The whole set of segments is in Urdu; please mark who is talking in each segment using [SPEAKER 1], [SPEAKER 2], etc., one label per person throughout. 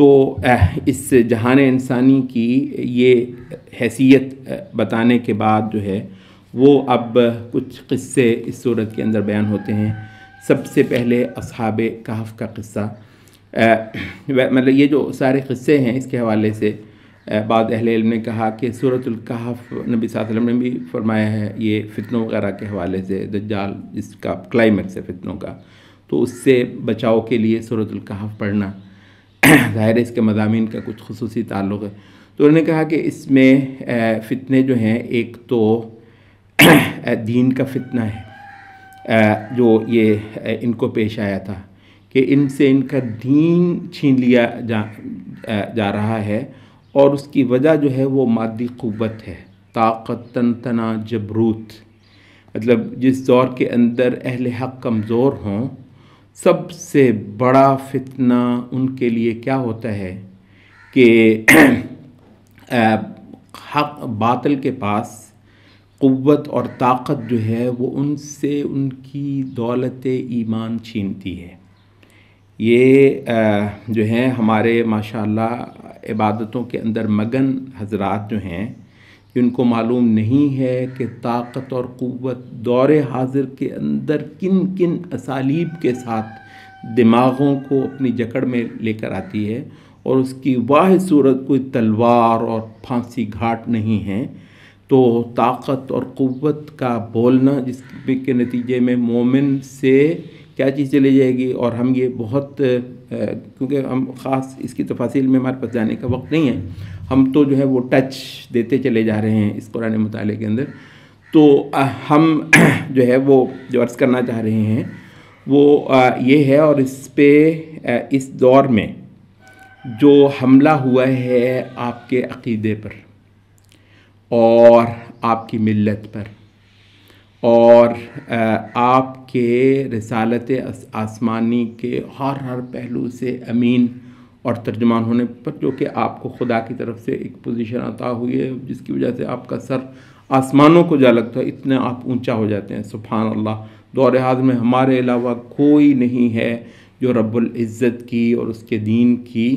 [SPEAKER 1] تو اس جہان انسانی کی یہ حیثیت بتانے کے بعد جو ہے وہ اب کچھ قصے اس صورت کے اندر بیان ہوتے ہیں۔ سب سے پہلے اصحاب کہف کا قصہ، مطلب یہ جو سارے قصے ہیں اس کے حوالے سے بعض اہل علم نے کہا کہ سورۃ الکہف نبی صلی اللہ علیہ وسلم نے بھی فرمایا ہے یہ فتنوں وغیرہ کے حوالے سے، دجال جس کا کلائمیکس ہے فتنوں کا، تو اس سے بچاؤ کے لیے سورۃ الکہف پڑھنا، ظاہر ہے اس کے مضامین کا کچھ خصوصی تعلق ہے۔ تو انہوں نے کہا کہ اس میں فتنے جو ہیں، ایک تو دین کا فتنہ ہے جو یہ ان کو پیش آیا تھا کہ ان سے ان کا دین چھین لیا جا رہا ہے، اور اس کی وجہ جو ہے وہ مادی قوت ہے، طاقت، تنتنا، جبروت۔ مطلب جس دور کے اندر اہل حق کمزور ہوں، سب سے بڑا فتنہ ان کے لیے کیا ہوتا ہے کہ حق باطل کے پاس قوت اور طاقت جو ہے وہ ان سے ان کی دولت ایمان چھینتی ہے۔ یہ جو ہیں ہمارے ماشاءاللہ عبادتوں کے اندر مگن حضرات جو ہیں، جن کو معلوم نہیں ہے کہ طاقت اور قوت دور حاضر کے اندر کن کن اسالیب کے ساتھ دماغوں کو اپنی جکڑ میں لے کر آتی ہے، اور اس کی واحد صورت کوئی تلوار اور پھانسی گھاٹ نہیں ہے۔ تو طاقت اور قوت کا بولنا جس کے نتیجے میں مومن سے کیا چیز چلی جائے گی، اور ہم یہ بہت کیونکہ ہم خاص اس کی تفاصیل میں ہمارے پاس جانے کا وقت نہیں ہے، ہم تو جو ہے وہ ٹچ دیتے چلے جا رہے ہیں اس قرآن مطالعے کے اندر۔ تو ہم جو ہے وہ جو عرض کرنا چاہ رہے ہیں وہ یہ ہے، اور اس پہ اس دور میں جو حملہ ہوا ہے آپ کے عقیدے پر اور آپ کی ملت پر اور آپ کے رسالت آسمانی کے ہر پہلو سے امین اور ترجمان ہونے پر، جو کہ آپ کو خدا کی طرف سے ایک پوزیشن عطا ہوئی ہے جس کی وجہ سے آپ کا سر آسمانوں کو جا لگتا ہے، اتنے آپ اونچا ہو جاتے ہیں۔ سبحان اللہ، دور حاضر میں ہمارے علاوہ کوئی نہیں ہے جو رب العزت کی اور اس کے دین کی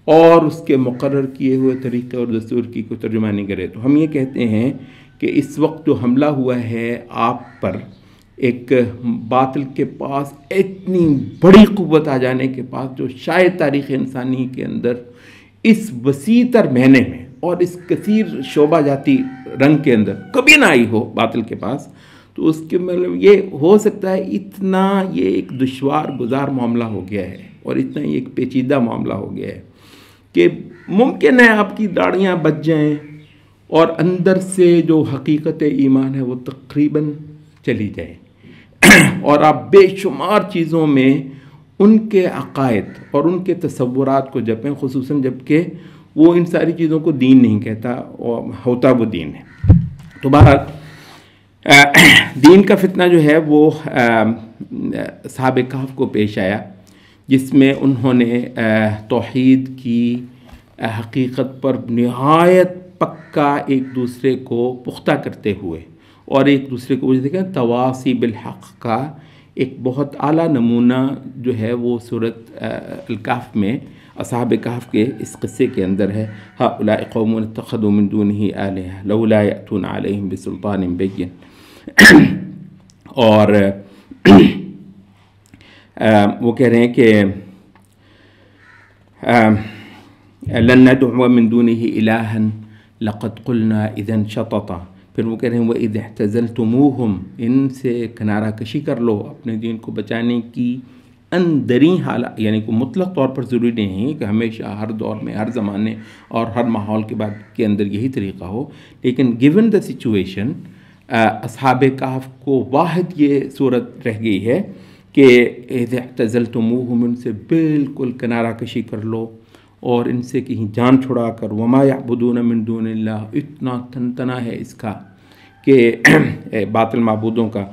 [SPEAKER 1] اور اس کے مقرر کیے ہوئے طریقے اور دستور کی کوئی ترجمانی کرے۔ تو ہم یہ کہتے ہیں کہ اس وقت جو حملہ ہوا ہے آپ پر، ایک باطل کے پاس اتنی بڑی قوت آ جانے کے پاس جو شاید تاریخ انسانی کے اندر اس وسیع تر معنی میں اور اس کثیر شعبہ جاتی رنگ کے اندر کبھی نہ آئی ہو باطل کے پاس، تو اس کے مطلب یہ ہو سکتا ہے اتنا یہ ایک دشوار گزار معاملہ ہو گیا ہے اور اتنا یہ ایک پیچیدہ معاملہ ہو گیا ہے کہ ممکن ہے آپ کی داڑیاں بچ جائیں اور اندر سے جو حقیقت ایمان ہے وہ تقریباً چلی جائے، اور آپ بے شمار چیزوں میں ان کے عقائد اور ان کے تصورات کو جپیں، خصوصاً جب کہ وہ ان ساری چیزوں کو دین نہیں کہتا، اور ہوتا وہ دین ہے۔ تو بہرحال دین کا فتنہ جو ہے وہ اصحاب کہف کو پیش آیا، جس میں انہوں نے توحید کی حقیقت پر نہایت پکا ایک دوسرے کو پختہ کرتے ہوئے اور ایک دوسرے کو دیکھیں تواصی بالحق کا ایک بہت اعلیٰ نمونہ جو ہے وہ سورۃ الکہف میں اصحاب کہف کے اس قصے کے اندر ہے۔ ہؤلاء قوم اتخذوا من دونه آلهة لولا يأتون عليهم بسلطان بين، اور وہ کہہ رہے ہیں کہ لن ندعو من دونه إلها لقد قلنا اذا شططا، پھر وہ کہہ رہے ہیں وَإِذِ احْتَزَلْتُمُوهُمْ، ان سے کنارہ کشی کر لو اپنے دین کو بچانے کی اندری حالت، یعنی کہ مطلق طور پر ضروری نہیں ہے کہ ہمیشہ ہر دور میں ہر زمانے اور ہر ماحول کے اندر یہی طریقہ ہو، لیکن گیون دا سچویشن اصحاب کہف کو واحد یہ صورت رہ گئی ہے کہ اِذِ احْتَزَلْتُمُوهُمْ، ان سے بالکل کنارہ کشی کر لو اور ان سے کہیں جان چھڑا کر، وما یعبدون من دون اللہ، اتنا تنتنا ہے اس کا کہ باطل معبودوں کا،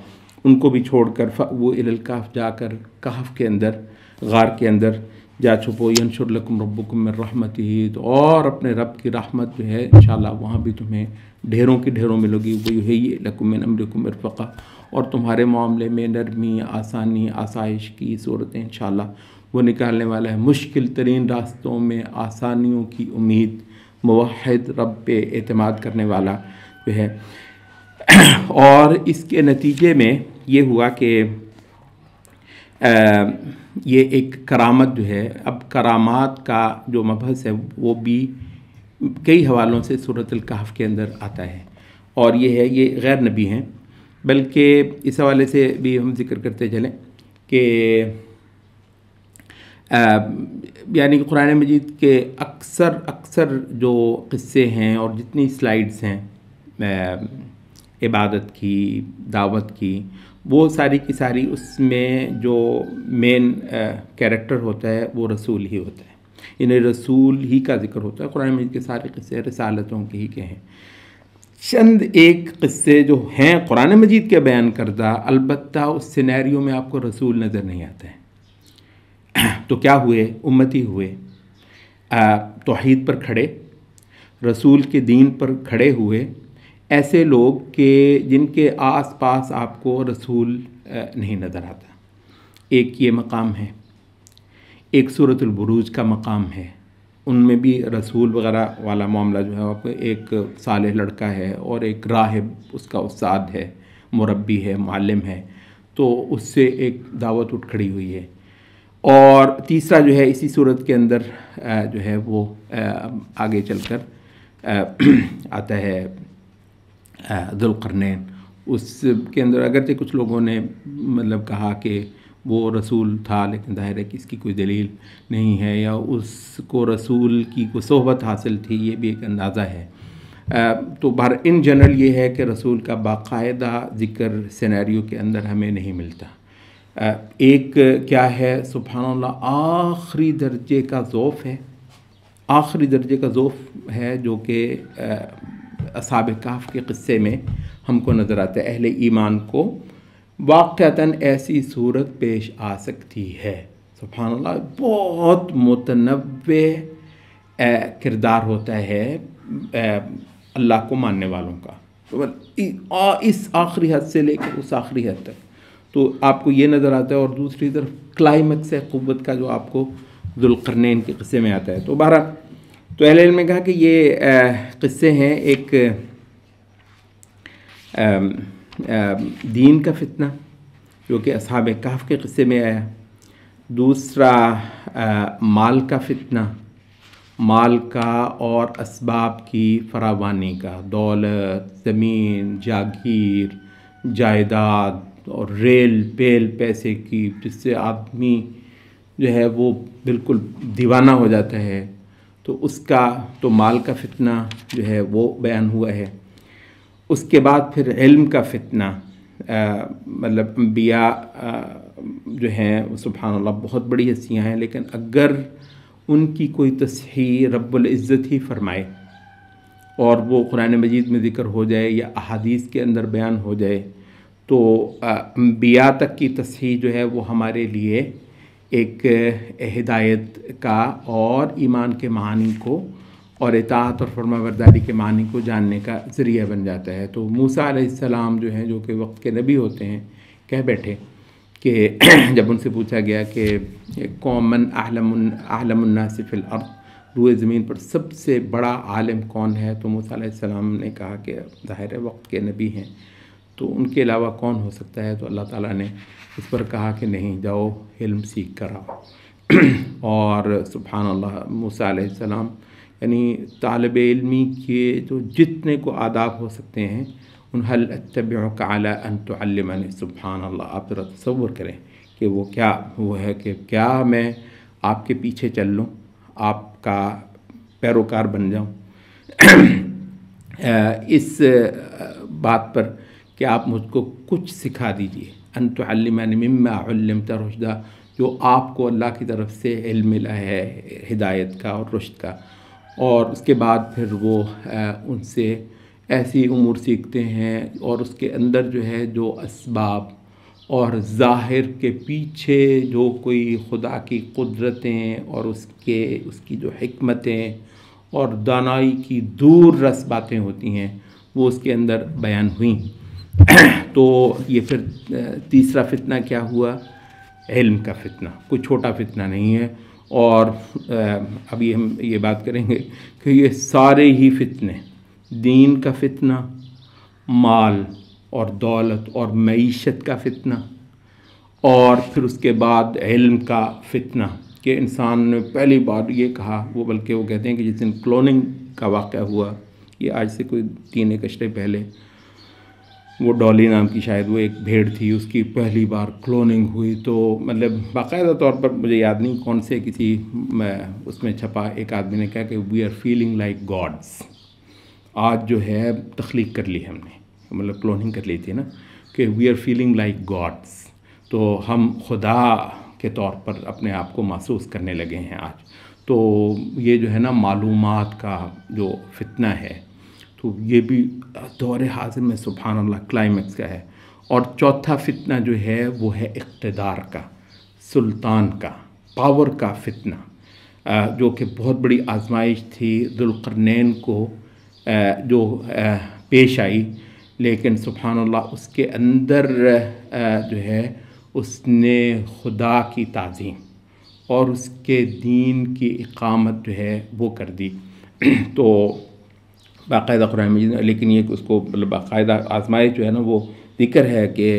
[SPEAKER 1] ان کو بھی چھوڑ کر فأووا الی الکہف، جا کر کہف کے اندر، غار کے اندر جا چھپو، ینشر لکم ربکم من رحمتہ، اور اپنے رب کی رحمت جو ہے انشاءاللہ وہاں بھی تمہیں ڈھیروں کی ڈھیروں ملے گی، ویہیئ لکم من امرکم مرفقا، اور تمہارے معاملے میں نرمی، آسانی، آسائش کی صورتیں انشاءاللہ وہ نکالنے والا ہے، مشکل ترین راستوں میں آسانیوں کی امید، موحد رب پہ اعتماد کرنے والا جو ہے۔ اور اس کے نتیجے میں یہ ہوا کہ یہ ایک کرامت جو ہے، اب کرامات کا جو مبحث ہے وہ بھی کئی حوالوں سے سورۃ الکہف کے اندر آتا ہے، اور یہ ہے یہ غیر نبی ہیں، بلکہ اس حوالے سے بھی ہم ذکر کرتے چلیں کہ یعنی قرآن مجید کے اکثر جو قصے ہیں اور جتنی سلائیڈز ہیں عبادت کی، دعوت کی، وہ ساری کی ساری اس میں جو مین کیریکٹر ہوتا ہے وہ رسول ہی ہوتا ہے، یعنی رسول ہی کا ذکر ہوتا ہے۔ قرآن مجید کے سارے قصے رسالتوں کے ہی کے ہیں۔ چند ایک قصے جو ہیں قرآن مجید کے بیان کردہ، البتہ اس سینیریو میں آپ کو رسول نظر نہیں آتا ہے، تو کیا ہوئے؟ امتی ہوئے، توحید پر کھڑے، رسول کے دین پر کھڑے ہوئے، ایسے لوگ کہ جن کے آس پاس آپ کو رسول نہیں نظر آتا۔ ایک یہ مقام ہے، ایک سورۃ البروج کا مقام ہے، ان میں بھی رسول وغیرہ والا معاملہ جو ہے، آپ کو ایک صالح لڑکا ہے اور ایک راہب اس کا استاد ہے، مربی ہے، معلم ہے، تو اس سے ایک دعوت اٹھ کھڑی ہوئی ہے۔ اور تیسرا جو ہے اسی صورت کے اندر جو ہے وہ آگے چل کر آتا ہے ذوالقرنین۔ اس کے اندر اگرچہ کچھ لوگوں نے مطلب کہا کہ وہ رسول تھا، لیکن ظاہر ہے کہ اس کی کوئی دلیل نہیں ہے، یا اس کو رسول کی کوئی صحبت حاصل تھی، یہ بھی ایک اندازہ ہے۔ تو ان جنرل یہ ہے کہ رسول کا باقاعدہ ذکر سینیریو کے اندر ہمیں نہیں ملتا۔ ایک کیا ہے، سبحان اللہ، آخری درجے کا ذوف ہے، آخری درجے کا ذوف ہے جو کہ اصحاب کہف کے قصے میں ہم کو نظر آتا ہے۔ اہل ایمان کو واقعتاً ایسی صورت پیش آ سکتی ہے، سبحان اللہ، بہت متنوع کردار ہوتا ہے اللہ کو ماننے والوں کا، اس آخری حد سے لے کر اس آخری حد تک، تو آپ کو یہ نظر آتا ہے۔ اور دوسری طرف کلائمیکس ہے قوت کا جو آپ کو ذوالقرنین کے قصے میں آتا ہے۔ تو بہرحال تو اہل علم نے کہا کہ یہ قصے ہیں، ایک دین کا فتنہ جو کہ اصحاب کہف کے قصے میں آیا، دوسرا مال کا فتنہ، مال کا اور اسباب کی فراوانی کا، دولت، زمین، جاگیر، جائیداد اور ریل پیل پیسے کی، جس سے آدمی جو ہے وہ بالکل دیوانہ ہو جاتا ہے، تو اس کا تو مال کا فتنہ جو ہے وہ بیان ہوا ہے۔ اس کے بعد پھر علم کا فتنہ، مطلب انبیاء جو ہیں سبحان اللہ بہت بڑی ہستیاں ہیں، لیکن اگر ان کی کوئی تصحیح رب العزت ہی فرمائے اور وہ قرآن مجید میں ذکر ہو جائے یا احادیث کے اندر بیان ہو جائے، تو انبیاء تک کی تصحیح جو ہے وہ ہمارے لیے ایک ہدایت کا اور ایمان کے معانی کو اور اطاعت اور فرما برداری کے معنی کو جاننے کا ذریعہ بن جاتا ہے۔ تو موسیٰ علیہ السلام جو ہیں، جو کہ وقت کے نبی ہوتے ہیں، کہہ بیٹھے کہ جب ان سے پوچھا گیا کہ قومن اعلم الناس فی الارض، روئے زمین پر سب سے بڑا عالم کون ہے، تو موسیٰ علیہ السلام نے کہا کہ ظاہر ہے وقت کے نبی ہیں، تو ان کے علاوہ کون ہو سکتا ہے؟ تو اللہ تعالیٰ نے اس پر کہا کہ نہیں، جاؤ علم سیکھ کر آؤ۔ اور سبحان اللہ، موسیٰ علیہ السلام یعنی طالب علمی کے جو جتنے کو آداب ہو سکتے ہیں، ان حل اتبعک علی ان تعلمنی، سبحان اللہ، آپ ذرا تصور کریں کہ وہ کیا وہ ہے کہ کیا میں آپ کے پیچھے چل لوں، آپ کا پیروکار بن جاؤں، اس بات پر کہ آپ مجھ کو کچھ سکھا دیجئے، ان تعلمنی مما علمت رشدا، جو آپ کو اللہ کی طرف سے علم ملا ہے ہدایت کا اور رشد کا۔ اور اس کے بعد پھر وہ ان سے ایسی امور سیکھتے ہیں، اور اس کے اندر جو ہے جو اسباب اور ظاہر کے پیچھے جو کوئی خدا کی قدرتیں اور اس کی جو حکمتیں اور دانائی کی دور رس باتیں ہوتی ہیں، وہ اس کے اندر بیان ہوئیں۔ تو یہ پھر تیسرا فتنہ کیا ہوا علم کا فتنہ کوئی چھوٹا فتنہ نہیں ہے، اور ابھی ہم یہ بات کریں گے کہ یہ سارے ہی فتنے، دین کا فتنہ، مال اور دولت اور معیشت کا فتنہ، اور پھر اس کے بعد علم کا فتنہ، کہ انسان نے پہلی بار یہ کہا، وہ بلکہ وہ کہتے ہیں کہ جس دن کلوننگ کا واقعہ ہوا، یہ آج سے کوئی 3 اشرے پہلے، وہ ڈالی نام کی شاید وہ ایک بھیڑ تھی، اس کی پہلی بار کلوننگ ہوئی، تو مطلب باقاعدہ طور پر مجھے یاد نہیں کون سے کسی اس میں چھپا، ایک آدمی نے کہا کہ we are feeling like gods, آج جو ہے تخلیق کر لی ہم نے، مطلب کلوننگ کر لی تھی نا، کہ we are feeling like gods, تو ہم خدا کے طور پر اپنے آپ کو محسوس کرنے لگے ہیں آج۔ تو یہ جو ہے نا معلومات کا جو فتنہ ہے، تو یہ بھی دور حاضر میں سبحان اللہ کلائمیکس کا ہے۔ اور چوتھا فتنہ جو ہے وہ ہے اقتدار کا، سلطان کا، پاور کا فتنہ، جو کہ بہت بڑی آزمائش تھی ذوالقرنین کو جو پیش آئی، لیکن سبحان اللہ اس کے اندر جو ہے اس نے خدا کی تعظیم اور اس کے دین کی اقامت جو ہے وہ کر دی۔ تو باقاعدہ قرآن مجید، لیکن یہ اس کو مطلب باقاعدہ آزمائش جو ہے نا وہ ذکر ہے کہ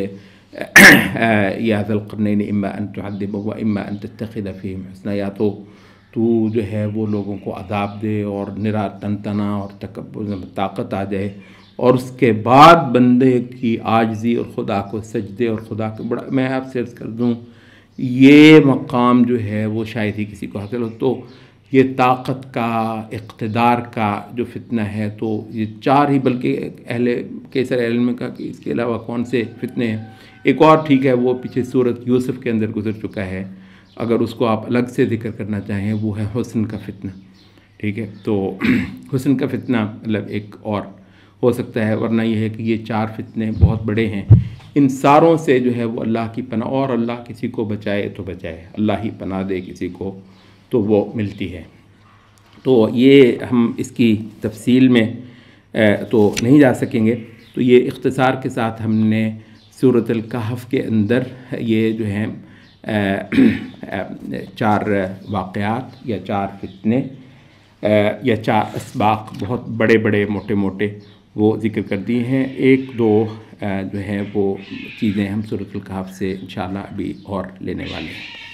[SPEAKER 1] یا ذا القرنین اما ان تعذب و اما ان تتخذ فیہم حسنا، یا تو جو ہے وہ لوگوں کو عذاب دے اور نرا تنتنا اور تکبر طاقت آ جائے، اور اس کے بعد بندے کی عاجزی اور خدا کو سجدے اور خدا کو بڑا، میں آپ سے عرض کر دوں یہ مقام جو ہے وہ شاید ہی کسی کو حاصل ہو۔ تو یہ طاقت کا، اقتدار کا جو فتنہ ہے، تو یہ 4 ہی، بلکہ کیسر علم نے کہا کہ اس کے علاوہ کون سے فتنے ہیں، ایک اور ٹھیک ہے وہ پیچھے سورۃ یوسف کے اندر گزر چکا ہے، اگر اس کو آپ الگ سے ذکر کرنا چاہیں وہ ہے حسن کا فتنہ، ٹھیک ہے۔ تو حسن کا فتنہ مطلب ایک اور ہو سکتا ہے، ورنہ یہ ہے کہ یہ 4 فتنے بہت بڑے ہیں، ان ساروں سے جو ہے وہ اللہ کی پناہ، اور اللہ کسی کو بچائے تو بچائے، اللہ ہی پناہ دے کسی کو تو وہ ملتی ہے۔ تو یہ ہم اس کی تفصیل میں تو نہیں جا سکیں گے، تو یہ اختصار کے ساتھ ہم نے سورۃ الکہف کے اندر یہ جو ہیں 4 واقعات یا 4 فتنے یا 4 اسباق، بہت بڑے بڑے موٹے موٹے وہ ذکر کر دی ہیں۔ 1-2 جو ہیں وہ چیزیں ہم سورۃ الکہف سے انشاءاللہ ابھی اور لینے والے ہیں۔